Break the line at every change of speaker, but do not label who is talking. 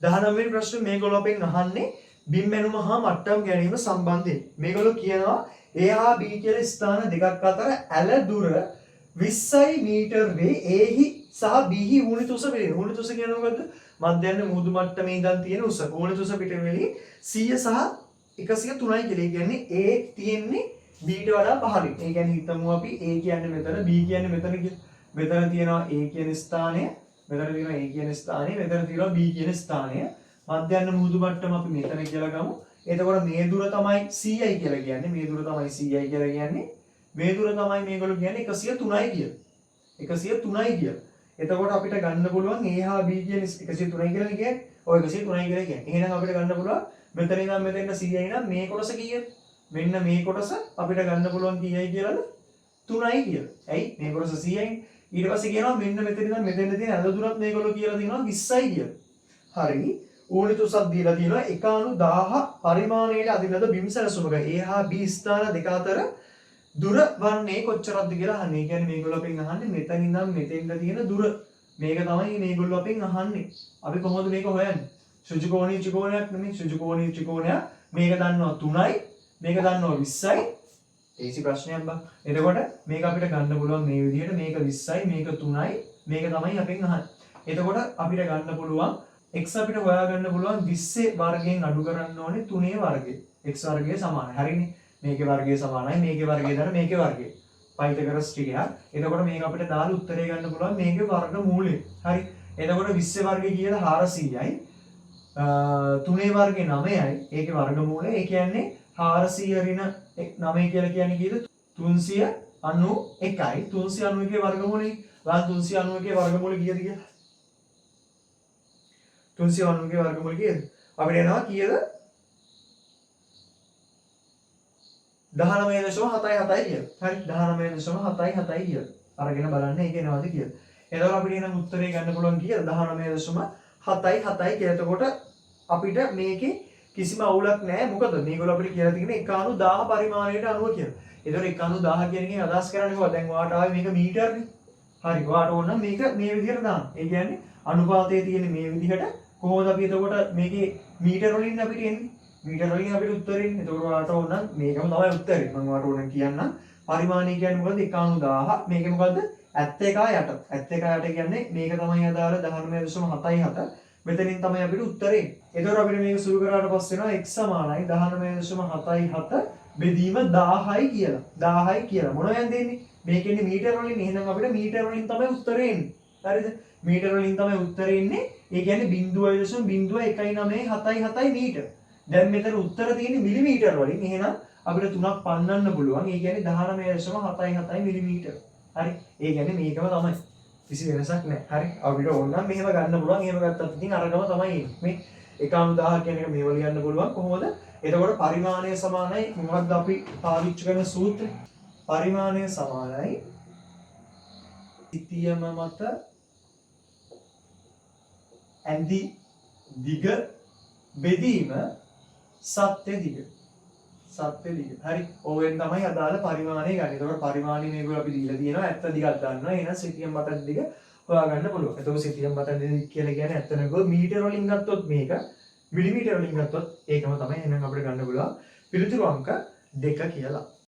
19 වෙනි ප්‍රශ්නේ මේගොල්ලෝ අපෙන් අහන්නේ බිම් මැනුම හා මට්ටම් ගැනීම සම්බන්ධයෙන්. මේගොල්ලෝ කියනවා A හා B කියලා ස්ථාන දෙකක් අතර ඇල දුර 20යි මීටර් වේ. A හි සහ B හි ඌනිත උස පිළිගන්න. ඌනිත උස කියන්නේ මොකද්ද? මධ්‍යන්න මුහුදු මට්ටමේ ඉඳන් තියෙන උස. ඌනිත උස පිටවෙලි 100 සහ 103යි කියලා. ඒ කියන්නේ A තියෙන්නේ B ට වඩා පහළින්. ඒ කියන්නේ හිතමු අපි A කියන්නේ මෙතන B කියන්නේ මෙතන කියලා. මෙතන තියෙනවා A කියන ස්ථානය. මෙතන තියෙනවා A කියන ස්ථානය, මෙතන තියෙනවා B කියන ස්ථානය. මධ්‍යන්න මුහුදු මට්ටම අපි මෙතන කියලා ගමු. එතකොට මේ දුර තමයි 100යි කියලා කියන්නේ. මේ දුර තමයි 100යි කියලා කියන්නේ. මේ දුර තමයි මේගොල්ලෝ කියන්නේ 103යි කියලා. 103යි කියලා. එතකොට අපිට ගන්න පුළුවන් A හා B කියන 103යි කියලා කියන්නේ. ඔය 103යි කියලා කියන්නේ. එහෙනම් අපිට ගන්න පුළුවන් මෙතන ඉඳන් මෙතෙන්ට 100යි නම් මේ කොටස කීයද? මෙන්න මේ කොටස අපිට ගන්න පුළුවන් කීයයි කියලාද? 3යි කියලා. ඇයි? මේ කොටස 100යි. ඊට පස්සේ කියනවා මෙන්න මෙතන ඉඳන් මෙතෙන්ට තියෙන ඇල දුරත් මේගොල්ලෝ කියලා දෙනවා 20යි කියලා. හරි. ඌනිත උසක් දීලා තියෙනවා 1/1000 පරිමාණයට අදිනද බිම් සැලසුමක A හා B ස්ථාන දෙක අතර දුර වන්නේ කොච්චරක්ද කියලා අහන්නේ. ඒ කියන්නේ මේගොල්ලෝ අපෙන් අහන්නේ මෙතන ඉඳන් මෙතෙන්ට තියෙන දුර. මේක තමයි මේගොල්ලෝ අපෙන් අහන්නේ. අපි කොහොමද මේක හොයන්නේ? ඍජුකෝණීය ත්‍රිකෝණයක් නෙමෙයි. ඍජුකෝණීය ත්‍රිකෝණයක්. මේක දන්නවා 3යි. මේක දන්නවා 20යි. ඒසි ප්‍රශ්නයක් බං. එතකොට මේක අපිට ගන්න පුළුවන් මේ විදිහට. මේක 20යි, මේක 3යි. මේක තමයි අපෙන් අහන්නේ. එතකොට අපිට ගන්න පුළුවන් x අපිට හොයාගන්න පුළුවන් 20 වර්ගයෙන් අඩු කරන්න ඕනේ 3 වර්ගය. x වර්ගය සමානයි. හරිනේ. මේකේ වර්ගය සමානයි. මේකේ වර්ගය දාන මේකේ වර්ගය. පයිතගොරස් ටිකක්. එතකොට මේක අපිට දාලා උත්තරේ ගන්න පුළුවන් මේකේ වර්ග මූලය. හරි. එතකොට 20 වර්ගය කියලා 400යි. 3 වර්ගය 9යි. ඒකේ වර්ග මූලය. ඒ කියන්නේ 400 ඍණ 9 කියලා කියන්නේ කීයද? 391යි. 391ගේ වර්ගමූලය. වාන් 391ගේ වර්ගමූලය කීයද කියලා? 391ගේ වර්ගමූලය කීයද? අපිට එනවා කීයද? 19.77 කියලා. හරි 19.77 කියලා. අරගෙන බලන්න ඒක එනවද කියලා. එතකොට අපිට එනම් උත්තරේ ගන්න පුළුවන් කීයද? 19.77 කියලා. එතකොට අපිට මේකේ කිසිම අවුලක් නැහැ. මොකද මේගොල්ලෝ අපිට කියලා තියෙන්නේ 1/1000 පරිමාණයට අනුව කියලා. එතකොට 1/1000 කියන එකෙන් අදහස් කරන්නේ මොකක්ද? දැන් ඔයාට ආවේ මේක මීටරනේ. හරි. ඔයාට ඕන නම් මේක මේ විදිහට දාන්න. ඒ කියන්නේ අනුපාතයේ තියෙන මේ විදිහට කොහොමද අපි එතකොට මේකේ මීටර වලින් අපිට එන්නේ? මීටර වලින් අපිට උත්තරේ එන්නේ. එතකොට ඔයාට ඕන නම් මේකම තමයි උත්තරේ. මම ඔයාට ඕන කියන්නම්. පරිමාණය කියන්නේ මොකද්ද? 1/1000. මේකේ මොකද්ද? 71යට. 71යට කියන්නේ මේක තමයි අදාළ 19.77. මෙතනින් තමයි අපිට උත්තරේ. එතකොට අපිට මේක සුළු කරාට පස්සේ වෙනවා x සමානයි 19.77 බෙදීම 1000යි කියලා. 1000යි කියලා. මොනවද දෙන්නේ? මේකෙන්නේ මීටර වලින්. එහෙනම් අපිට මීටර වලින් තමයි උත්තරේ එන්නේ. හරිද? මීටර වලින් තමයි උත්තරේ එන්නේ. ඒ කියන්නේ 0.0.19777 මීටර. දැන් මෙතන උත්තර තියෙන්නේ මිලිමීටර වලින්. එහෙනම් අපිට 3ක් පන්නන්න පුළුවන්. ඒ කියන්නේ 19.77 මිලිමීටර. හරි. ඒ කියන්නේ මේකම තමයි. කිසි වෙනසක් නැහැ. හරි. අපිට ඕන නම් මෙහෙම ගන්න පුළුවන්. එහෙම ගත්තත් ඉතින් අරගම තමයි එන්නේ. මේ 1/1000 කියන එක මේව ලියන්න පුළුවන්. කොහොමද? එතකොට පරිමාණය සමානයි මොකක්ද අපි පාවිච්චි කරන සූත්‍රය? පරිමාණය සමානයි සිතියම මත ඇඳි දිග බෙදීම සත්‍ය දිග. සත්‍ය දිග. හරි. ඕවෙන් තමයි අදාළ පරිමාණය ගන්න. එතකොට පරිමාණය මේගොල්ලෝ අපි දීලා තියෙනවා. ඇත්ත දිගක් ගන්නවා. එහෙනම් සිතියම් මත දිග හොයාගන්න පුළුවන්. එතකොට සිතියම් මත දිග කියලා කියන්නේ ඇත්ත නේද? මීටර වලින් ගත්තොත් මේක මිලිමීටර වලින් ගත්තොත් ඒකම තමයි. එහෙනම් අපිට ගන්න පුළුවන් පිළිතුරු අංක 2 කියලා.